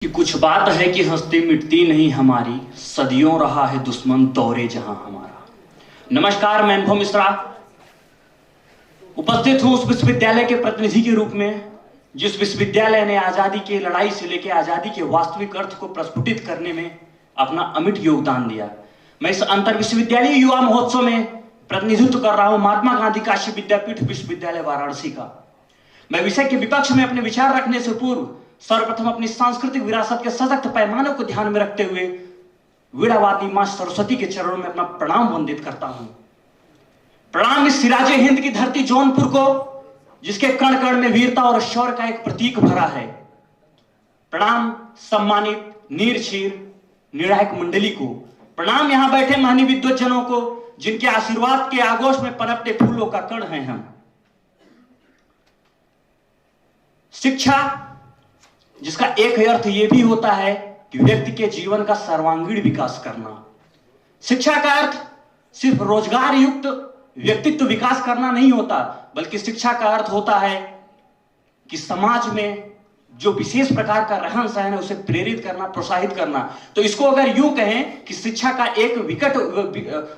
कि कुछ बात है कि हंसती मिटती नहीं हमारी, सदियों रहा है दुश्मन दौरे जहां हमारा। नमस्कार, मैं अनुभव मिश्रा उपस्थित हूं उस विश्वविद्यालय के प्रतिनिधि के रूप में जिस विश्वविद्यालय ने आजादी की लड़ाई से लेकर आजादी के वास्तविक अर्थ को प्रस्फुटित करने में अपना अमिट योगदान दिया। मैं इस अंतर विश्वविद्यालय युवा महोत्सव में प्रतिनिधित्व कर रहा हूं महात्मा गांधी काशी विद्यापीठ विश्वविद्यालय वाराणसी का। मैं विषय के विपक्ष में अपने विचार रखने से पूर्व सर्वप्रथम अपनी सांस्कृतिक विरासत के सशक्त पैमानों को ध्यान में रखते हुए वीणावादी मां सरस्वती के चरणों में अपना प्रणाम वंदित करता हूं। प्रणाम इस सिराजे हिंद की धरती जौनपुर को, जिसके कण कण में वीरता और शौर्य का एक प्रतीक भरा है। प्रणाम सम्मानित नीरक्षीर निर्णायक मंडली को। प्रणाम यहां बैठे महानी विद्वज्जनों को, जिनके आशीर्वाद के आगोश में पनपते फूलों का कण हैं हम। शिक्षा, जिसका एक अर्थ यह भी होता है कि व्यक्ति के जीवन का सर्वांगीण विकास करना। शिक्षा का अर्थ सिर्फ रोजगार युक्त व्यक्तित्व विकास करना नहीं होता, बल्कि शिक्षा का अर्थ होता है कि समाज में जो विशेष प्रकार का रहन सहन है उसे प्रेरित करना, प्रोत्साहित करना। तो इसको अगर यूं कहें कि शिक्षा का एक विकट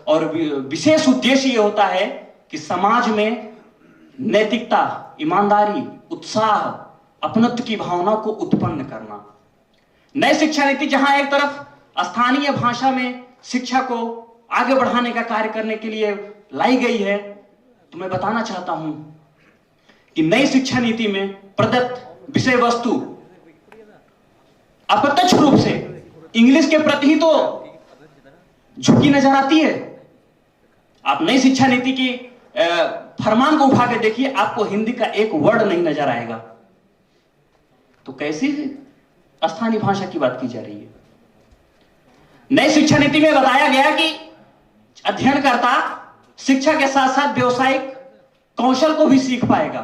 और विशेष उद्देश्य यह होता है कि समाज में नैतिकता, ईमानदारी, उत्साह, अपनत्व की भावना को उत्पन्न करना। नई शिक्षा नीति जहां एक तरफ स्थानीय भाषा में शिक्षा को आगे बढ़ाने का कार्य करने के लिए लाई गई है, तो मैं बताना चाहता हूं कि नई शिक्षा नीति में प्रदत्त विषय वस्तु अप्रत्यक्ष रूप से इंग्लिश के प्रति ही तो झुकी नजर आती है। आप नई शिक्षा नीति की फरमान को उठा के देखिए, आपको हिंदी का एक वर्ड नहीं नजर आएगा। तो कैसी स्थानीय भाषा की बात की जा रही है? नई शिक्षा नीति में बताया गया कि अध्ययनकर्ता शिक्षा के साथ साथ व्यवसायिक कौशल को भी सीख पाएगा।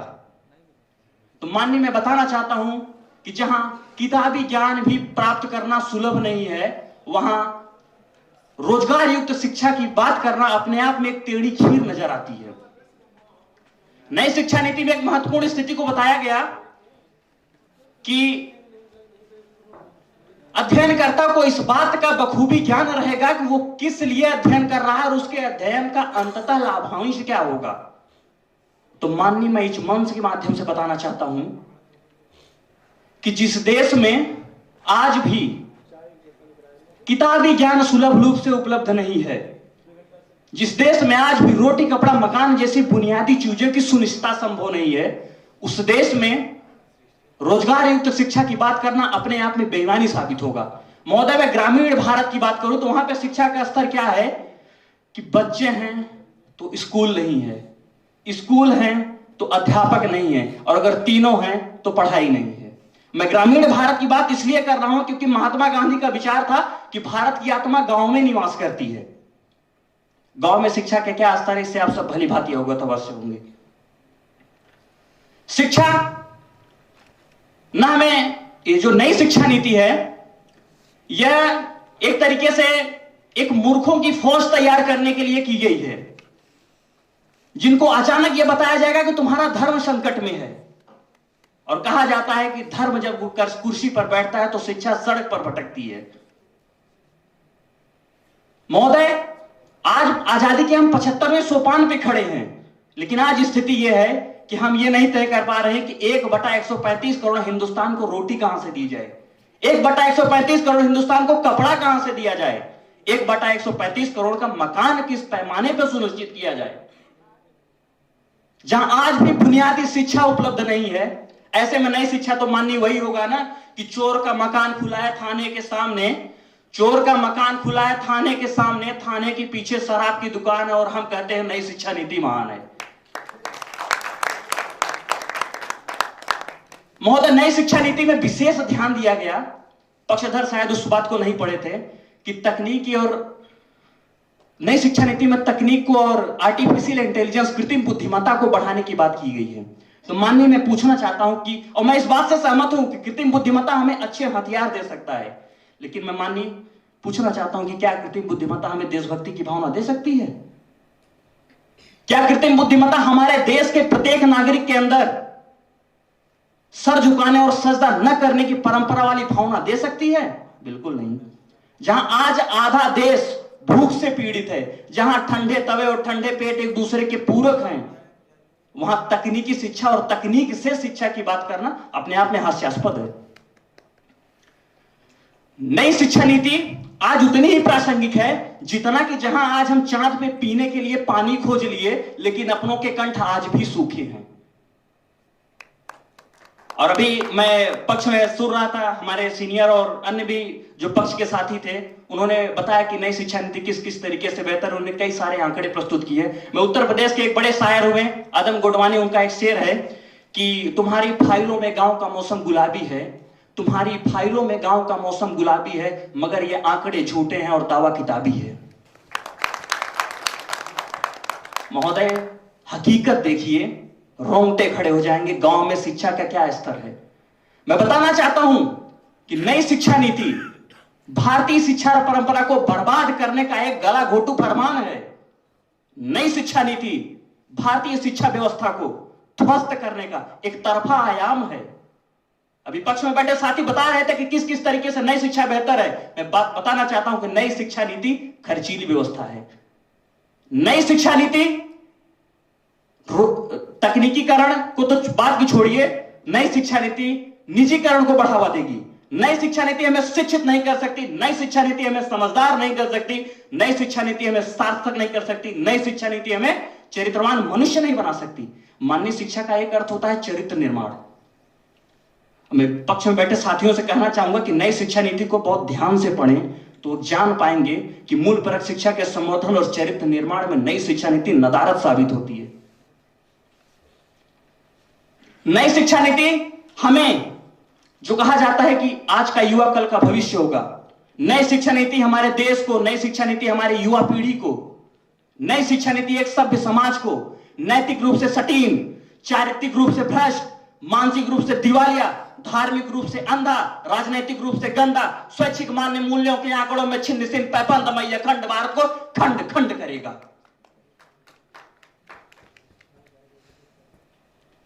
तो माननीय, मैं बताना चाहता हूं कि जहां किताबी ज्ञान भी प्राप्त करना सुलभ नहीं है, वहां रोजगार युक्त शिक्षा की बात करना अपने आप में एक टेढ़ी खीर नजर आती है। नई शिक्षा नीति में एक महत्वपूर्ण स्थिति को बताया गया कि अध्ययनकर्ता को इस बात का बखूबी ज्ञान रहेगा कि वो किस लिए अध्ययन कर रहा है और उसके अध्ययन का अंततः लाभांश क्या होगा। तो माननीय, मैं इस मंच के माध्यम से बताना चाहता हूं कि जिस देश में आज भी किताबी ज्ञान सुलभ रूप से उपलब्ध नहीं है, जिस देश में आज भी रोटी कपड़ा मकान जैसी बुनियादी चीजों की सुनिश्चितता संभव नहीं है, उस देश में रोजगार युक्त शिक्षा की बात करना अपने आप में बेईमानी साबित होगा। महोदय, मैं ग्रामीण भारत की बात करूं तो वहां पे शिक्षा का स्तर क्या है कि बच्चे हैं तो स्कूल नहीं है, स्कूल हैं तो अध्यापक नहीं है, और अगर तीनों हैं तो पढ़ाई नहीं है। मैं ग्रामीण भारत की बात इसलिए कर रहा हूं क्योंकि महात्मा गांधी का विचार था कि भारत की आत्मा गांव में निवास करती है। गांव में शिक्षा के क्या स्तर है, इससे आप सब भली भांति अवगत अवश्य होंगे। शिक्षा ना में ये जो नई शिक्षा नीति है, यह एक तरीके से एक मूर्खों की फौज तैयार करने के लिए की गई है, जिनको अचानक यह बताया जाएगा कि तुम्हारा धर्म संकट में है, और कहा जाता है कि धर्म जब कुर्सी पर बैठता है तो शिक्षा सड़क पर भटकती है। महोदय, आज आजादी के हम 75वें सोपान पे खड़े हैं, लेकिन आज स्थिति यह है कि हम ये नहीं तय कर पा रहे हैं कि 1/135 करोड़ हिंदुस्तान को रोटी कहां से दी जाए, 1/135 करोड़ हिंदुस्तान को कपड़ा कहां से दिया जाए, 1/135 करोड़ का मकान किस पैमाने पर सुनिश्चित किया जाए। जहां आज भी बुनियादी शिक्षा उपलब्ध नहीं है, ऐसे में नई शिक्षा तो माननी वही होगा ना कि चोर का मकान खुला है थाने के सामने, चोर का मकान खुला है थाने के सामने, थाने के पीछे शराब की दुकान है, और हम कहते हैं नई शिक्षा नीति महान है। महोदय, नई शिक्षा नीति में विशेष ध्यान दिया गया, पक्षधर शायद उस बात को नहीं पढ़े थे, कि तकनीकी और नई शिक्षा नीति में तकनीक को और आर्टिफिशियल इंटेलिजेंस, कृत्रिम बुद्धिमत्ता को बढ़ाने की बात की गई है। तो माननीय, मैं पूछना चाहता हूं कि, और मैं इस बात से सहमत हूं कि कृत्रिम बुद्धिमत्ता हमें अच्छे हथियार दे सकता है, लेकिन मैं माननीय पूछना चाहता हूं कि क्या कृत्रिम बुद्धिमत्ता हमें देशभक्ति की भावना दे सकती है? क्या कृत्रिम बुद्धिमत्ता हमारे देश के प्रत्येक नागरिक के अंदर सर झुकाने और सजदा न करने की परंपरा वाली भावना दे सकती है? बिल्कुल नहीं। जहां आज आधा देश भूख से पीड़ित है, जहां ठंडे तवे और ठंडे पेट एक दूसरे के पूरक हैं, वहां तकनीकी शिक्षा और तकनीक से शिक्षा की बात करना अपने आप में हास्यास्पद है। नई शिक्षा नीति आज उतनी ही प्रासंगिक है जितना कि जहां आज हम चांद पे पीने के लिए पानी खोज लिए, लेकिन अपनों के कंठ आज भी सूखे हैं। और अभी मैं पक्ष में सुन रहा था, हमारे सीनियर और अन्य भी जो पक्ष के साथी थे, उन्होंने बताया कि नई शिक्षा नीति किस किस तरीके से बेहतर, उन्होंने कई सारे आंकड़े प्रस्तुत किए। मैं उत्तर प्रदेश के एक बड़े शायर हुए आदम गोडवानी, उनका एक शेर है कि तुम्हारी फाइलों में गांव का मौसम गुलाबी है, तुम्हारी फाइलों में गांव का मौसम गुलाबी है, मगर ये आंकड़े झूठे हैं और दावा किताबी है। महोदय, हकीकत देखिए, रोंगटे खड़े हो जाएंगे। गांव में शिक्षा का क्या स्तर है? मैं बताना चाहता हूं कि नई शिक्षा नीति भारतीय शिक्षा परंपरा को बर्बाद करने का एक गला घोटू फरमान है। नई शिक्षा नीति भारतीय शिक्षा व्यवस्था को ध्वस्त करने का एक तरफा आयाम है। अभी पक्ष में बैठे साथी बता रहे थे कि किस किस तरीके से नई शिक्षा बेहतर है। मैं बात बताना चाहता हूं कि नई शिक्षा नीति खर्चीली व्यवस्था है। नई शिक्षा नीति तकनीकीकरण को तो बात की छोड़िए, नई शिक्षा नीति निजीकरण को बढ़ावा देगी। नई शिक्षा नीति हमें शिक्षित नहीं कर सकती, नई शिक्षा नीति हमें समझदार नहीं कर सकती, नई शिक्षा नीति हमें सार्थक नहीं कर सकती, नई शिक्षा नीति हमें चरित्रवान मनुष्य नहीं बना सकती। मानवीय शिक्षा का एक अर्थ होता है चरित्र निर्माण। मैं पक्ष में बैठे साथियों से कहना चाहूंगा कि नई शिक्षा नीति को बहुत ध्यान से पढ़ें तो जान पाएंगे कि मूल परक शिक्षा के संवर्धन और चरित्र निर्माण में नई शिक्षा नीति नदारद साबित होती है। नई शिक्षा नीति हमें, जो कहा जाता है कि आज का युवा कल का भविष्य होगा, नई शिक्षा नीति हमारे देश को, नई शिक्षा नीति हमारी युवा पीढ़ी को, नई शिक्षा नीति एक सभ्य समाज को नैतिक रूप से सटीन, चारित्रिक रूप से भ्रष्ट, मानसिक रूप से दिवालिया, धार्मिक रूप से अंधा, राजनीतिक रूप से गंदा, स्वैच्छिक मान्य मूल्यों के आंकड़ों में छिन्न सिन्न पैपंदमय अखंड भारत को खंड खंड करेगा।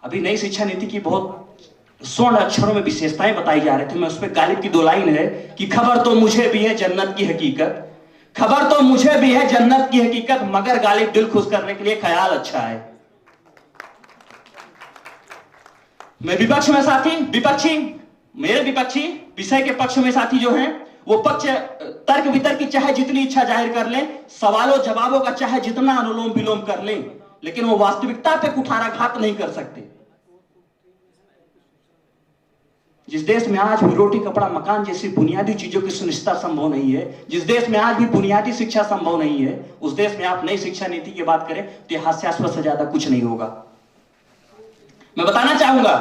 अभी नई शिक्षा नीति की बहुत स्वर्ण अक्षरों में विशेषताएं बताई जा रही थी। मैं उस पर गालिब की दो लाइन है कि खबर तो मुझे भी है जन्नत की हकीकत, खबर तो मुझे भी है जन्नत की हकीकत, मगर गालिब दिल खुश करने के लिए ख्याल अच्छा है। मैं विपक्ष में साथी, मेरे विपक्षी विषय के पक्ष में साथी जो हैं, वो पक्ष तर्क वितर्क की चाहे जितनी इच्छा जाहिर कर लें, सवालों जवाबों का चाहे जितना अनुलोम विलोम कर लें, लेकिन वो वास्तविकता पे कुठाराघात नहीं कर सकते। जिस देश में आज भी रोटी कपड़ा मकान जैसी बुनियादी चीजों की सुनिश्चितता संभव नहीं है, जिस देश में आज भी बुनियादी शिक्षा संभव नहीं है, उस देश में आप नई शिक्षा नीति की बात करें तो यह हास्यास्पद से ज्यादा कुछ नहीं होगा। मैं बताना चाहूंगा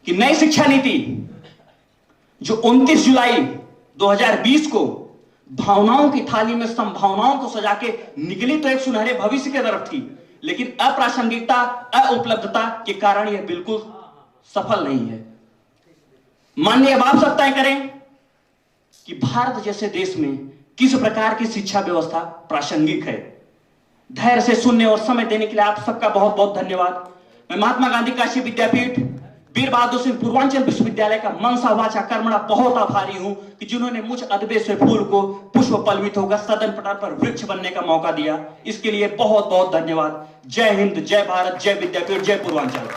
कि नई शिक्षा नीति जो 29 जुलाई 2020 को भावनाओं की थाली में संभावनाओं को सजा के निकली तो एक सुनहरे भविष्य की तरफ थी, लेकिन अप्रासंगिकता, अनुपलब्धता के कारण यह बिल्कुल सफल नहीं है। माननीय अब आप सब तय करें कि भारत जैसे देश में किस प्रकार की शिक्षा व्यवस्था प्रासंगिक है। धैर्य से सुनने और समय देने के लिए आप सबका बहुत बहुत धन्यवाद। मैं महात्मा गांधी काशी विद्यापीठ वीर बहादुर सिंह पूर्वांचल विश्वविद्यालय का मनसा वाचा कर्मणा बहुत आभारी हूं कि जिन्होंने मुझ अदबे से फूल को पुष्प पल्वित होकर सदन पटल पर वृक्ष बनने का मौका दिया। इसके लिए बहुत बहुत धन्यवाद। जय हिंद, जय भारत, जय विद्यापीठ, जय पूर्वांचल।